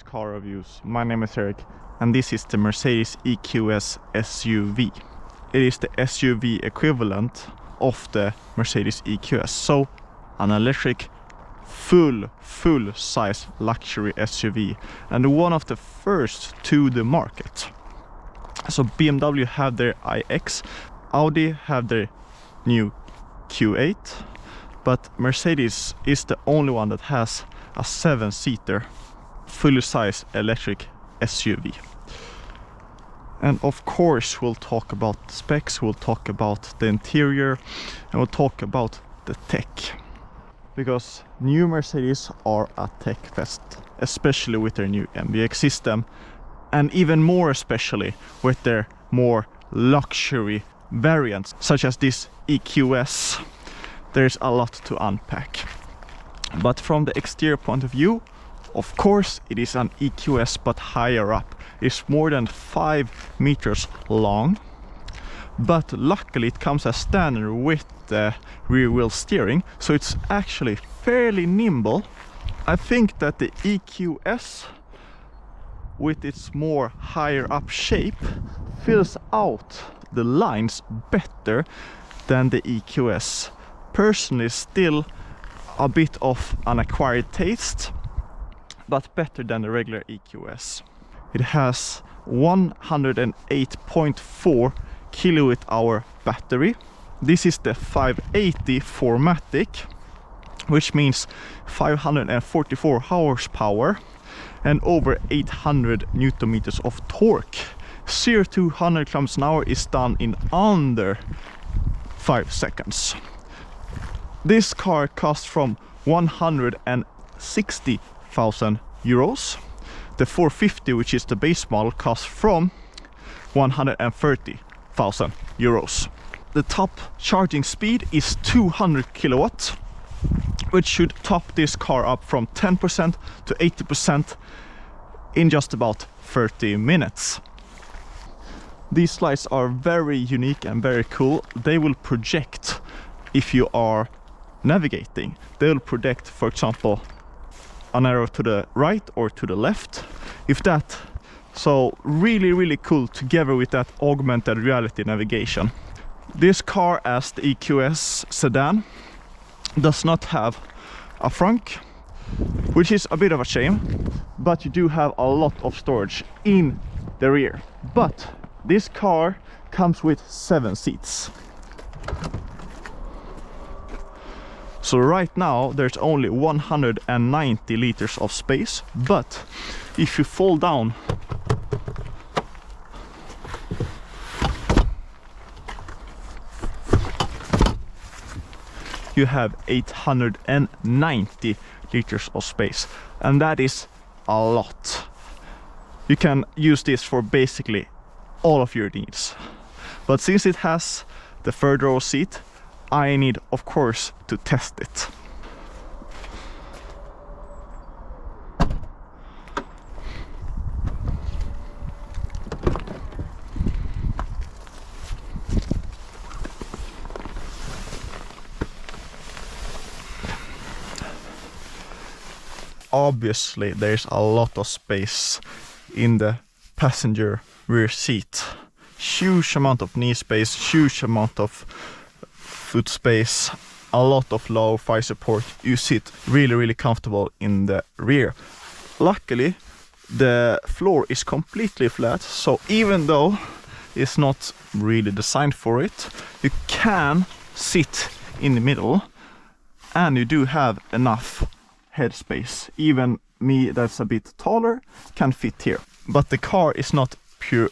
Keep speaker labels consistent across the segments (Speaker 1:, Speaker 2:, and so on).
Speaker 1: Car reviews. My name is Eric and this is the Mercedes EQS SUV. It is the SUV equivalent of the Mercedes EQS, so an electric full size luxury SUV and one of the first to the market. So BMW have their iX, Audi have their new Q8, but Mercedes is the only one that has a 7-seater fully size electric SUV. And of course we'll talk about the specs, we'll talk about the interior, and we'll talk about the tech, because new Mercedes are a tech fest, especially with their new MBX system, and even more especially with their more luxury variants such as this EQS. There's a lot to unpack, but from the exterior point of view, of course it is an EQS, but higher up. It's more than 5 meters long, but luckily it comes as standard with the rear wheel steering, so it's actually fairly nimble. I think that the EQS, with its more higher up shape, fills out the lines better than the EQS. Personally, still a bit of an acquired taste, but better than the regular EQS. It has 108.4 kilowatt-hour battery. This is the 580 4MATIC, which means 544 horsepower and over 800 Newton meters of torque. 0 to 100 kilometers an hour is done in under 5 seconds. This car costs from 160,000 euros. The 450, which is the base model, costs from 130,000 euros. The top charging speed is 200 kilowatts, which should top this car up from 10% to 80% in just about 30 minutes. These lights are very unique and very cool. They will project if you are navigating. They will project, for example, an arrow to the right or to the left, if that. So really cool together with that augmented reality navigation. This car, as the EQS sedan, does not have a frunk, which is a bit of a shame, but you do have a lot of storage in the rear. But this car comes with 7 seats. So right now there's only 190 liters of space, but if you fall down you have 890 liters of space, and that is a lot. You can use this for basically all of your needs. But since it has the third row seat, I need, of course, to test it. Obviously, there's a lot of space in the passenger rear seat. Huge amount of knee space, huge amount of foot space, a lot of low thigh support. You sit really comfortable in the rear. Luckily, the floor is completely flat, so even though it's not really designed for it, you can sit in the middle, and you do have enough headspace. Even me, that's a bit taller, can fit here. But the car is not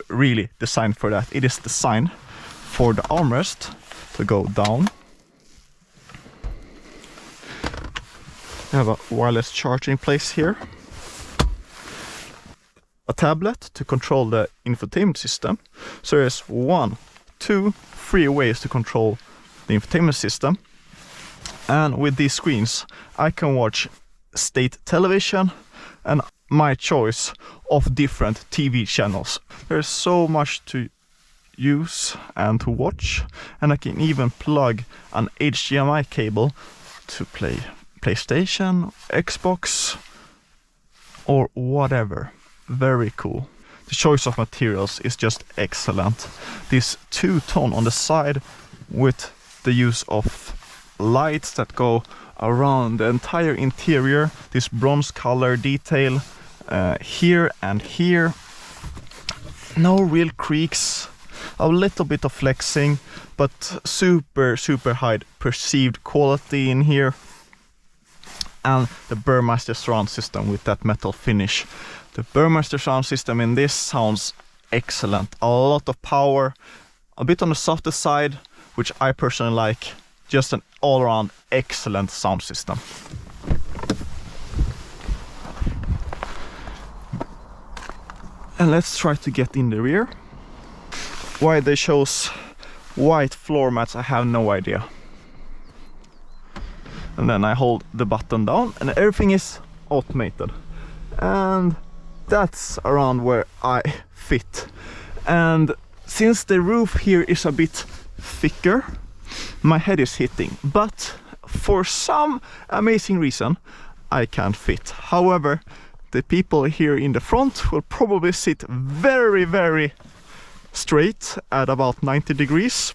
Speaker 1: really designed for that. It is designed for the armrest to go down. You have a wireless charging place here, a tablet to control the infotainment system. So there's 1, 3 ways to control the infotainment system. And with these screens, I can watch state television and my choice of different TV channels. There's so much to use and to watch, and I can even plug an HDMI cable to play PlayStation, Xbox, or whatever. Very cool. The choice of materials is just excellent. This two-tone on the side with the use of lights that go around the entire interior, this bronze color detail here and here. No real creaks, a little bit of flexing, but super high perceived quality in here. And the Burmester surround system with that metal finish. The Burmester sound system in this sounds excellent. A lot of power, a bit on the softer side, which I personally like. Just an all-around excellent sound system. And let's try to get in the rear. Why they chose white floor mats, I have no idea. And then I hold the button down and everything is automated. And that's around where I fit. And since the roof here is a bit thicker, my head is hitting. But for some amazing reason, I can't fit. However, the people here in the front will probably sit very straight at about 90 degrees.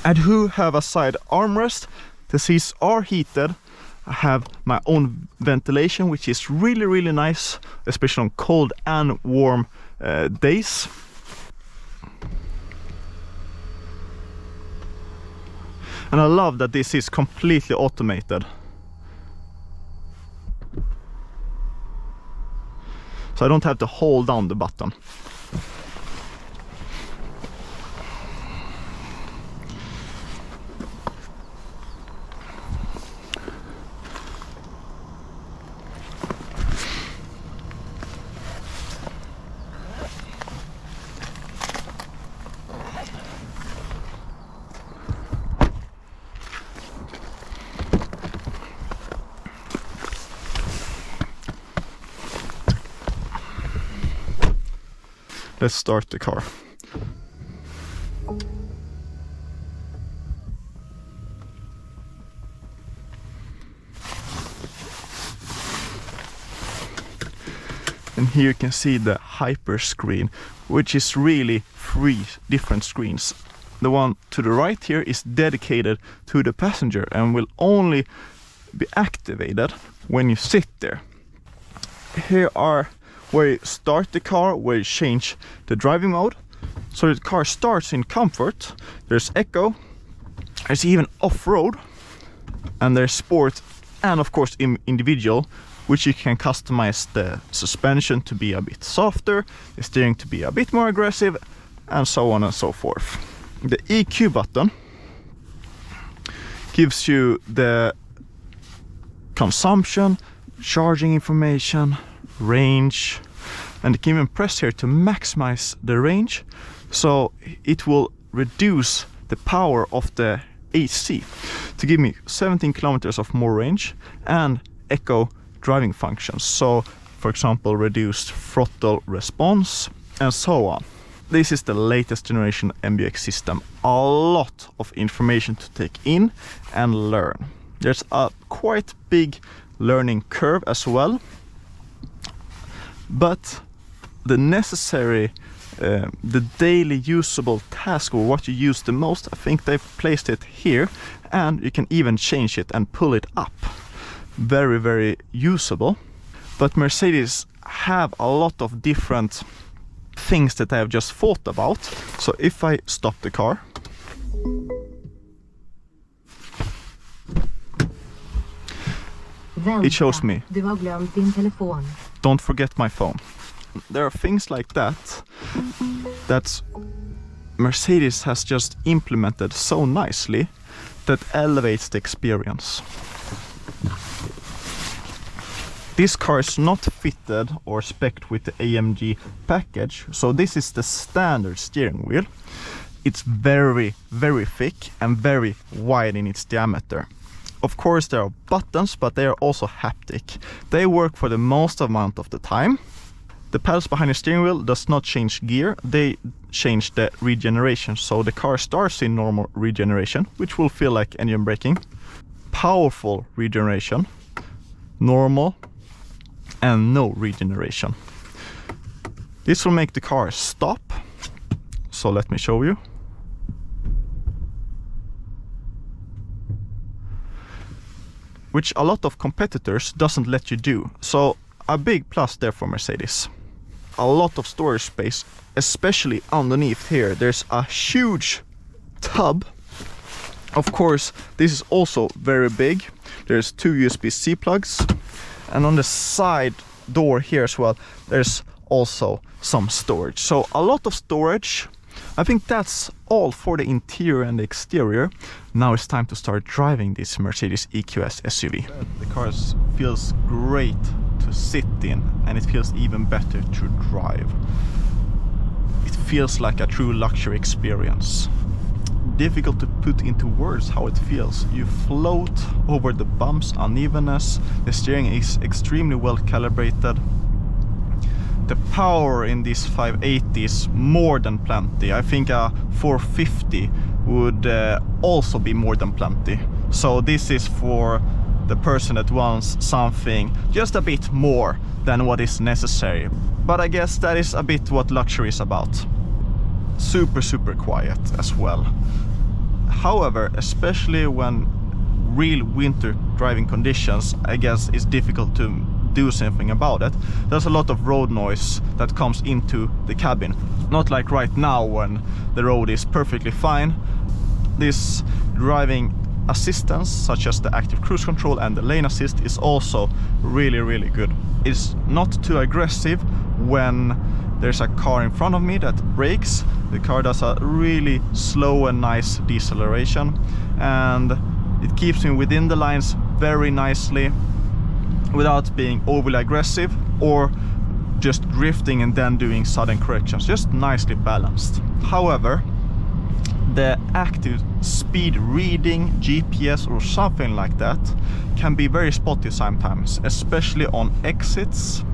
Speaker 1: And who have a side armrest. The seats are heated. I have my own ventilation, which is really nice, especially on cold and warm days. And I love that this is completely automated. So I don't have to hold down the button. Let's start the car. And here you can see the hyper screen, which is really 3 different screens. The one to the right here is dedicated to the passenger and will only be activated when you sit there. Here are where you start the car, where you change the driving mode. So the car starts in comfort. There's eco, there's even off-road, and there's sport, and of course individual, which you can customize the suspension to be a bit softer, the steering to be a bit more aggressive, and so on and so forth. The EQ button gives you the consumption, charging information, range, and you can even press here to maximize the range, so it will reduce the power of the AC to give me 17 kilometers of more range and eco driving functions, so for example reduced throttle response and so on. This is the latest generation MBUX system. A lot of information to take in and learn. There's a quite big learning curve as well. But the necessary, the daily usable task, or what you use the most, I think they've placed it here, and you can even change it and pull it up. Very usable. But Mercedes have a lot of different things that I have just thought about. So if I stop the car, it shows me,
Speaker 2: Du har glömt din telefon.
Speaker 1: Don't forget my phone. There are things like that that Mercedes has just implemented so nicely that elevates the experience. This car is not fitted or spec'd with the AMG package, so this is the standard steering wheel. It's very, very thick and very wide in its diameter. Of course there are buttons, but they are also haptic. They work for the most amount of the time. The pedals behind the steering wheel does not change gear, they change the regeneration. So the car starts in normal regeneration, which will feel like engine braking. Powerful regeneration, normal, and no regeneration. This will make the car stop. So let me show you. Which a lot of competitors doesn't let you do. So a big plus there for Mercedes. A lot of storage space, especially underneath here. There's a huge tub. Of course, this is also very big. There's 2 USB-C plugs. And on the side door here as well, there's also some storage. So a lot of storage. I think that's all for the interior and the exterior. Now it's time to start driving this Mercedes EQS SUV. The car feels great to sit in, and it feels even better to drive. It feels like a true luxury experience. Difficult to put into words how it feels. You float over the bumps, unevenness. The steering is extremely well calibrated. The power in this 580 is more than plenty. I think a 450 would also be more than plenty. So this is for the person that wants something just a bit more than what is necessary. But I guess that is a bit what luxury is about. Super quiet as well. However, especially when real winter driving conditions, I guess it's difficult to do something about it. There's a lot of road noise that comes into the cabin. Not like right now when the road is perfectly fine. This driving assistance, such as the active cruise control and the lane assist, is also really good. It's not too aggressive when there's a car in front of me that brakes. The car does a really slow and nice deceleration, and it keeps me within the lines very nicely without being overly aggressive or just drifting and then doing sudden corrections. Just nicely balanced. However, the active speed reading, GPS or something like that can be very spotty sometimes, especially on exits.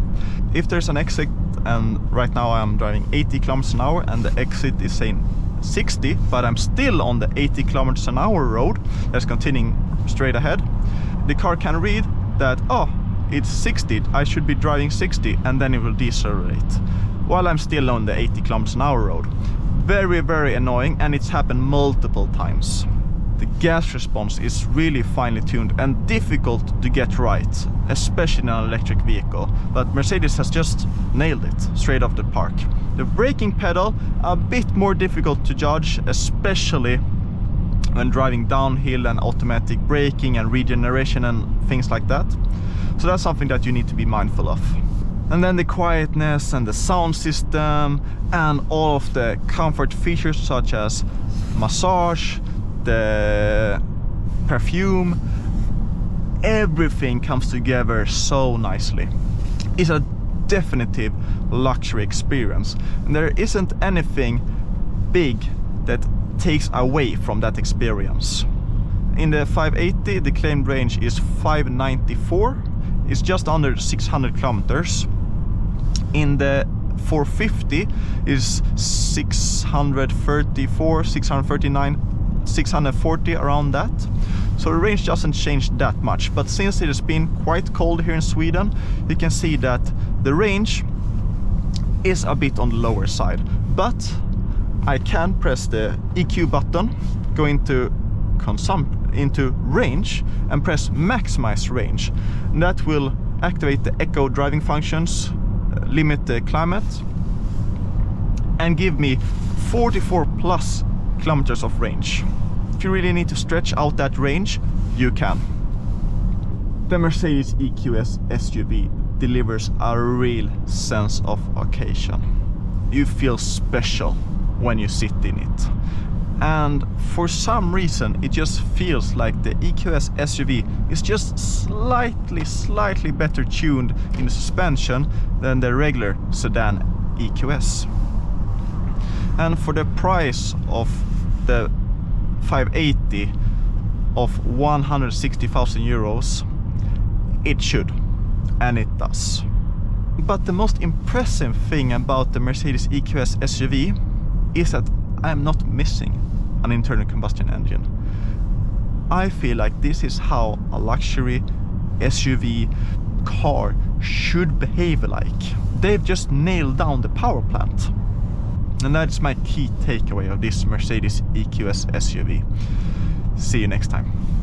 Speaker 1: If there's an exit, and right now I'm driving 80 kilometers an hour and the exit is saying 60, but I'm still on the 80 kilometers an hour road that's continuing straight ahead, the car can read that, oh, it's 60, I should be driving 60, and then it will decelerate while I'm still on the 80 kilometers an hour road. Very annoying, and it's happened multiple times. The gas response is really finely tuned and difficult to get right, especially in an electric vehicle, but Mercedes has just nailed it straight off the park. The braking pedal, a bit more difficult to judge, especially when driving downhill and automatic braking and regeneration and things like that. So that's something that you need to be mindful of. And then the quietness and the sound system and all of the comfort features such as massage, the perfume, everything comes together so nicely. It's a definitive luxury experience, and there isn't anything big that takes away from that experience. In the 580, the claimed range is 594. It's just under 600 kilometers. In the 450 is 634, 639, 640, around that. So the range doesn't change that much, but since it has been quite cold here in Sweden, you can see that the range is a bit on the lower side. But I can press the EQ button, go into range, and press maximize range. And that will activate the echo driving functions, limit the climate, and give me 44 plus kilometers of range. If you really need to stretch out that range, you can. The Mercedes EQS SUV delivers a real sense of occasion. You feel special when you sit in it. And for some reason, it just feels like the EQS SUV is just slightly better tuned in the suspension than the regular sedan EQS. And for the price of the 580 of 160,000 euros, it should, and it does. But the most impressive thing about the Mercedes EQS SUV is that I'm not missing an internal combustion engine. I feel like this is how a luxury SUV car should behave like. They've just nailed down the power plant. And that's my key takeaway of this Mercedes EQS SUV. See you next time.